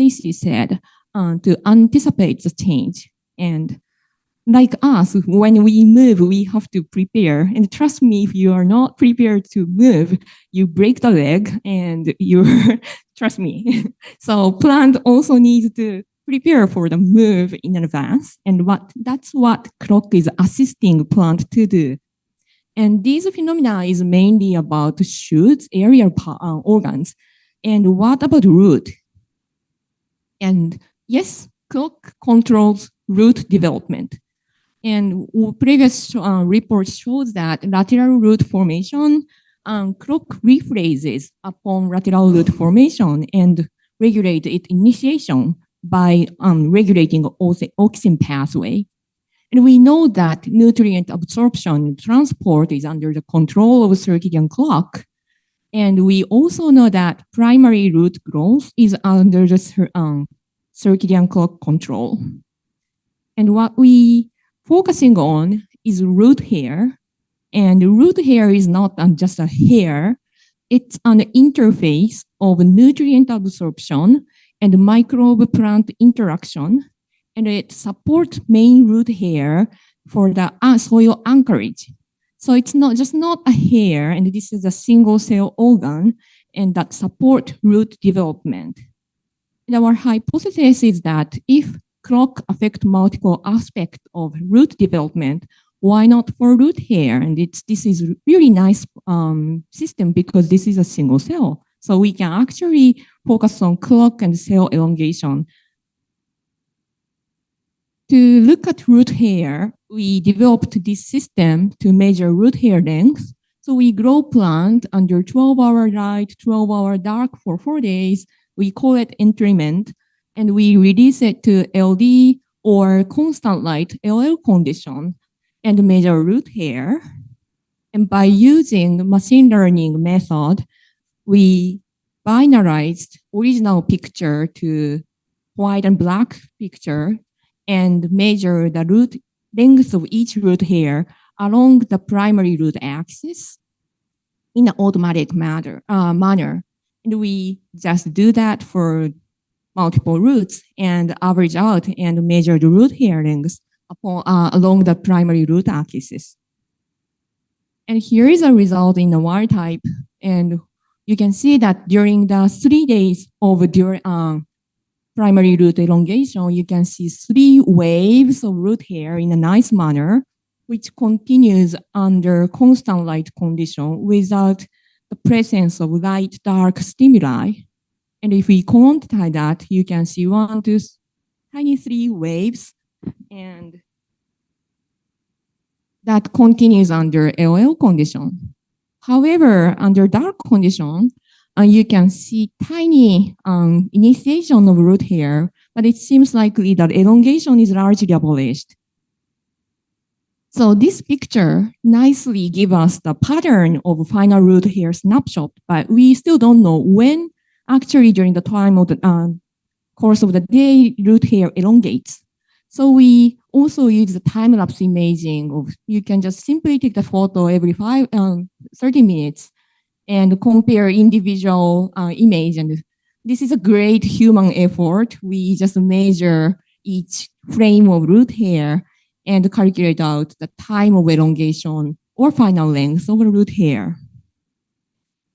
Stacy said, to anticipate the change. And like us, when we move, we have to prepare. And trust me, if you are not prepared to move, you break the leg and you trust me. So plant also needs to prepare for the move in advance. And that's what clock is assisting plant to do. And these phenomena is mainly about shoots, aerial organs. And what about root? And yes, clock controls root development. And previous report shows that lateral root formation, clock rephrases upon lateral root formation and regulate its initiation by regulating auxin pathway. And we know that nutrient absorption and transport is under the control of circadian clock. And we also know that primary root growth is under the circadian clock control. And what we focusing on is root hair. And root hair is not just a hair, it's an interface of nutrient absorption and microbe plant interaction. And it supports main root hair for the soil anchorage. So it's not a hair, and this is a single cell organ, and that support root development. And our hypothesis is that if clock affect multiple aspects of root development, why not for root hair? And this is really nice system because this is a single cell. So we can actually focus on clock and cell elongation. To look at root hair, we developed this system to measure root hair length. So we grow plant under 12-hour light, 12-hour dark for 4 days. We call it entrainment, and we release it to LD or constant light LL condition and measure root hair. And by using machine learning method, we binarized original picture to white and black picture and measure the root length of each root hair along the primary root axis in an automatic manner. And we just do that for multiple roots and average out and measure the root hair length along the primary root axis. And here is a result in the wild type. And you can see that during the 3 days of primary root elongation, you can see 3 waves of root hair in a nice manner, which continues under constant light condition without the presence of light dark stimuli. And if we quantify that, you can see 1, 2, tiny 3 waves, and that continues under LL condition. However, under dark condition, you can see tiny initiation of root hair, but it seems likely that elongation is largely abolished. So this picture nicely gives us the pattern of final root hair snapshot, but we still don't know when actually during the time of the course of the day root hair elongates. So we also use the time-lapse imaging of, you can just simply take the photo every 30 minutes and compare individual image. And this is a great human effort. We just measure each frame of root hair and calculate out the time of elongation or final length of the root hair.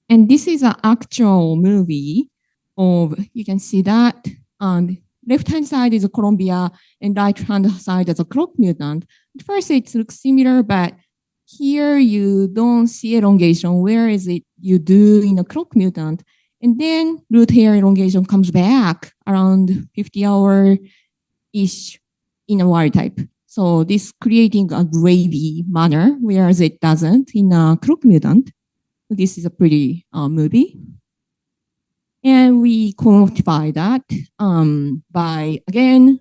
And this is an actual movie of, you can see that left-hand side is a Columbia and right-hand side is a clock mutant. At first it looks similar, but here you don't see elongation, whereas you do in a clock mutant. And then root hair elongation comes back around 50-hour-ish in a wild type. So this creating a gravy manner, whereas it doesn't in a clock mutant. This is a pretty movie. And we quantify that by, again,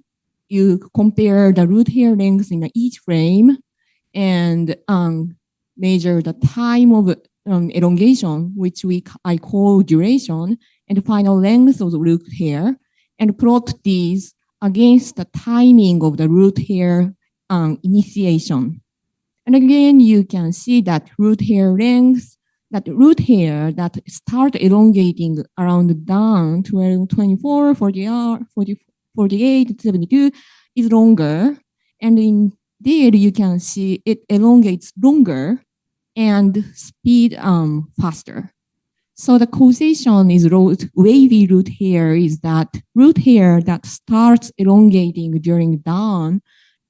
you compare the root hair length in each frame and measure the time of elongation, which I call duration, and the final length of the root hair, and plot these against the timing of the root hair initiation. And again, you can see that root hair length, that root hair that start elongating around down 12, 24, 48, 72 is longer. And indeed, you can see it elongates longer and speed faster. So the causation is wavy root hair is that root hair that starts elongating during dawn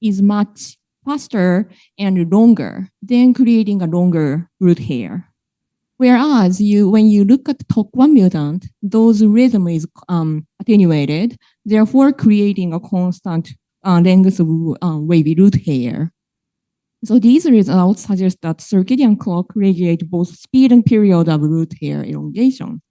is much faster and longer, then creating a longer root hair. Whereas when you look at TOC1 mutant, those rhythm is attenuated, therefore creating a constant length of wavy root hair. So these results suggest that circadian clock regulates both speed and period of root hair elongation.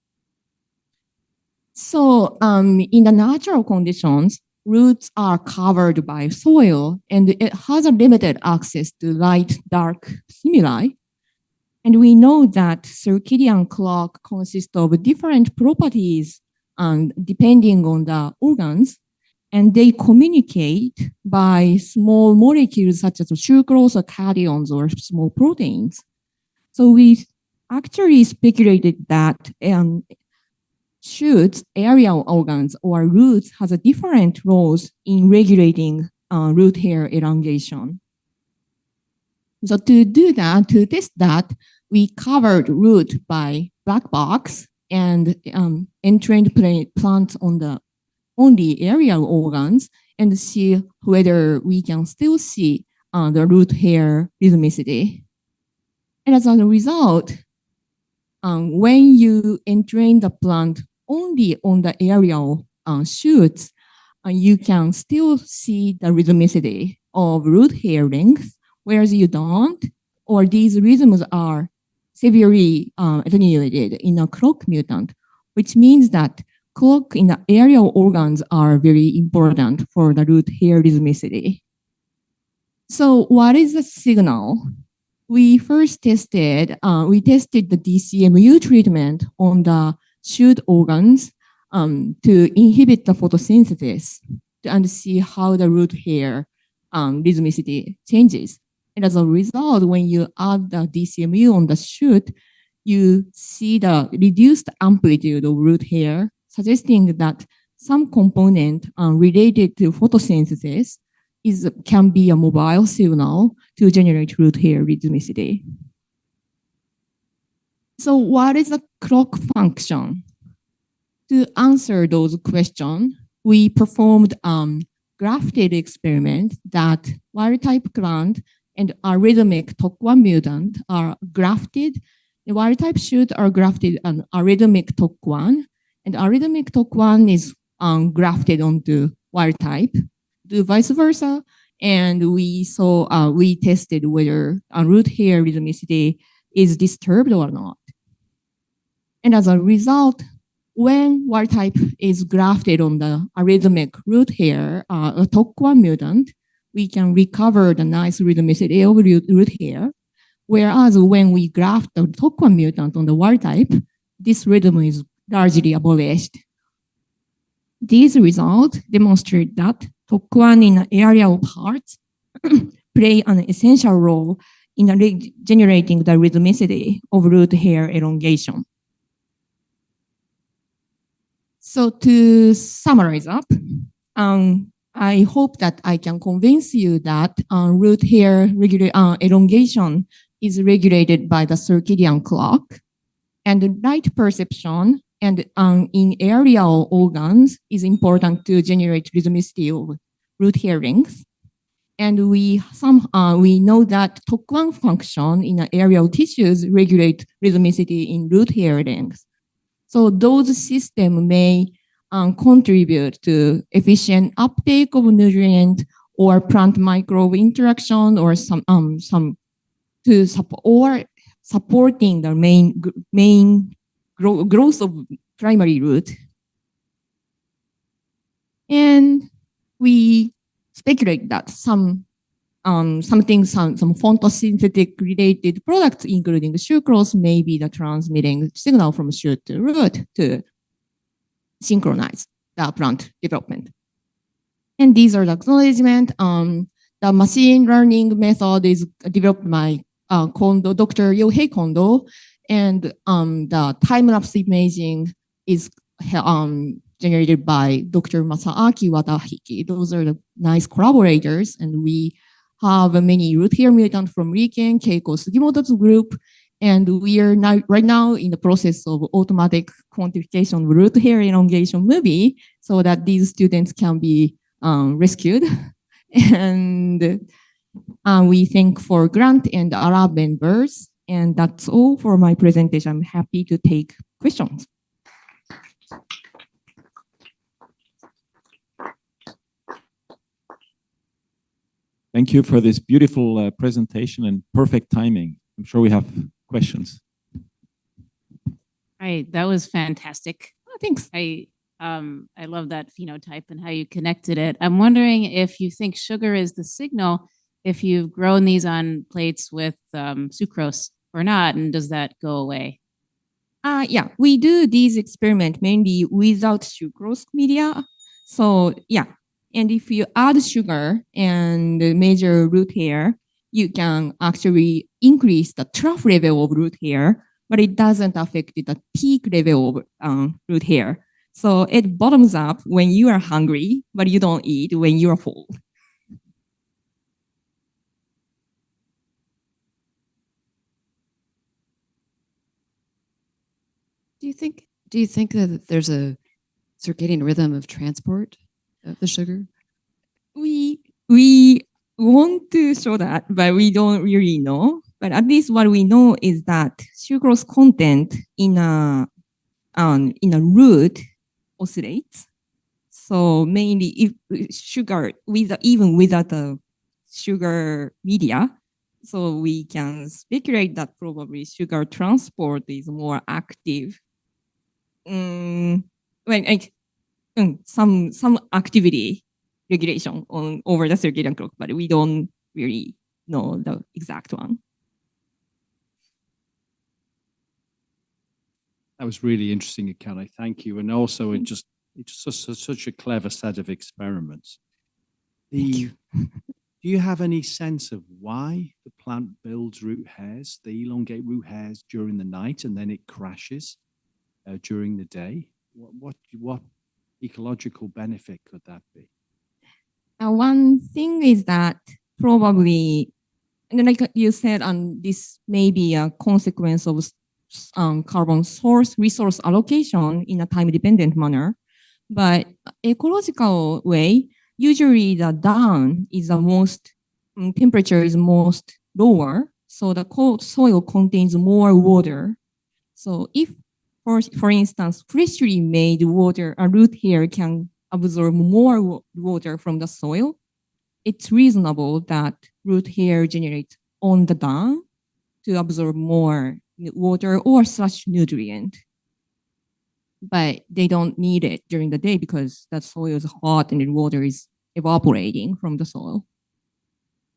So in the natural conditions, roots are covered by soil and it has a limited access to light, dark stimuli. And we know that circadian clock consists of different properties depending on the organs, and they communicate by small molecules such as sucrose or cations or small proteins. So we actually speculated that shoots, aerial organs, or roots has a different roles in regulating root hair elongation. So to do that, to test that, we covered root by black box and entrained plants on the only aerial organs and see whether we can still see the root hair rhythmicity. And as a result, when you entrain the plant only on the aerial shoots, you can still see the rhythmicity of root hair length, whereas you don't, or these rhythms are severely attenuated in a clock mutant, which means that clock in the aerial organs are very important for the root hair rhythmicity. So what is the signal? We first tested, the DCMU treatment on the shoot organs to inhibit the photosynthesis and see how the root hair rhythmicity changes. And as a result, when you add the DCMU on the shoot, you see the reduced amplitude of root hair, suggesting that some component related to photosynthesis can be a mobile signal to generate root hair rhythmicity. So what is the clock function? To answer those questions, we performed grafted experiment that wild-type plant and arrhythmic TOC1 mutant are grafted. The wild-type shoot are grafted on arrhythmic TOC1, and arrhythmic TOC1 is grafted onto wild-type, do vice versa. And we saw, we tested whether root hair rhythmicity is disturbed or not. And as a result, when wild-type is grafted on the arrhythmic root hair, a TOC1 mutant, we can recover the nice rhythmicity of root hair. Whereas when we graft the TOC1 mutant on the wild-type, this rhythm is largely abolished. These results demonstrate that TOC1 in aerial parts play an essential role in generating the rhythmicity of root hair elongation. So to summarize up, I hope that I can convince you that root hair elongation is regulated by the circadian clock, and light perception and in aerial organs is important to generate rhythmicity of root hair length. And we know that TOC1 function in aerial tissues regulate rhythmicity in root hair length. So those systems may contribute to efficient uptake of nutrient or plant microbe interaction or supporting the main growth of primary root. And we speculate that some photosynthetic related products, including sucrose, may be the transmitting signal from shoot to root to synchronize the plant development. And these are the acknowledgement. The machine learning method is developed by Dr. Yohei Kondo, And the time-lapse imaging is generated by Dr. Masaaki Wadahiki. Those are the nice collaborators, and we have many root hair mutants from Riken, Keiko Sugimoto's group, and we are now, right now in the process of automatic quantification of root hair elongation movie so that these students can be rescued. And we thank for Grant and Arab members. And that's all for my presentation. I'm happy to take questions. Thank you for this beautiful presentation and perfect timing. I'm sure we have questions. Right, that was fantastic. Oh, thanks. I love that phenotype and how you connected it. I'm wondering if you think sugar is the signal, if you've grown these on plates with sucrose or not, and does that go away? Yeah, we do these experiments mainly without sucrose media. So yeah, and if you add sugar and measure root hair, you can actually increase the trough level of root hair, but it doesn't affect the peak level of root hair. So it bottoms up when you are hungry, but you don't eat when you are full. Do you think that there's a circadian rhythm of transport of the sugar? We want to show that, but we don't really know. But at least what we know is that sucrose content in a root oscillates. So mainly if sugar even without the sugar media, so we can speculate that probably sugar transport is more active. Some activity regulation over the circadian clock, but we don't really know the exact one. That was really interesting, Akane. Thank you. And also, it's just such a clever set of experiments. Do you have any sense of why the plant builds root hairs? They elongate root hairs during the night and then it crashes during the day. What ecological benefit could that be? One thing is that probably, and like you said, this may be a consequence of carbon resource allocation in a time-dependent manner. But ecological way, usually the down is the most, temperature is most lower, so the soil contains more water. So if, for instance, freshly made water, a root hair can absorb more water from the soil, it's reasonable that root hair generates on the down to absorb more water or such nutrient. But they don't need it during the day because that soil is hot and the water is evaporating from the soil.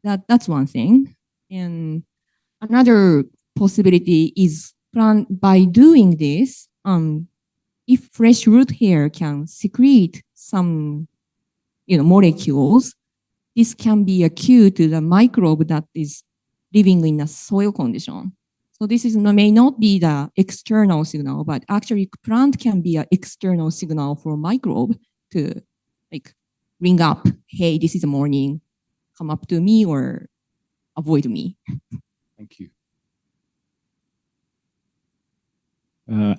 That's one thing. And another possibility is by doing this, if fresh root hair can secrete some molecules, this can be a cue to the microbe that is living in a soil condition. So this may not be the external signal, but actually plant can be an external signal for microbe to like ring up, hey, this is the morning, come up to me or avoid me. Thank you.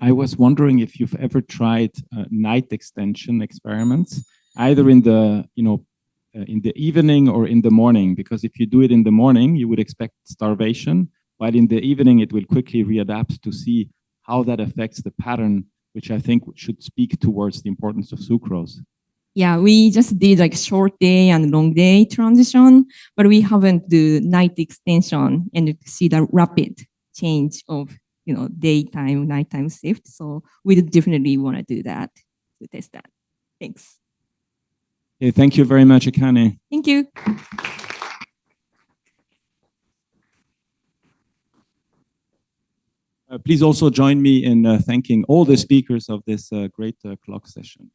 I was wondering if you've ever tried night extension experiments, either in the evening or in the morning, because if you do it in the morning, you would expect starvation, while in the evening, it will quickly readapt to see how that affects the pattern, which I think should speak towards the importance of sucrose. Yeah, we just did like short day and long day transition, but we haven't do night extension and see the rapid change of daytime, nighttime shift. So we definitely want to do that to test that. Thanks. Okay, thank you very much, Akane. Thank you. Please also join me in thanking all the speakers of this great clock session.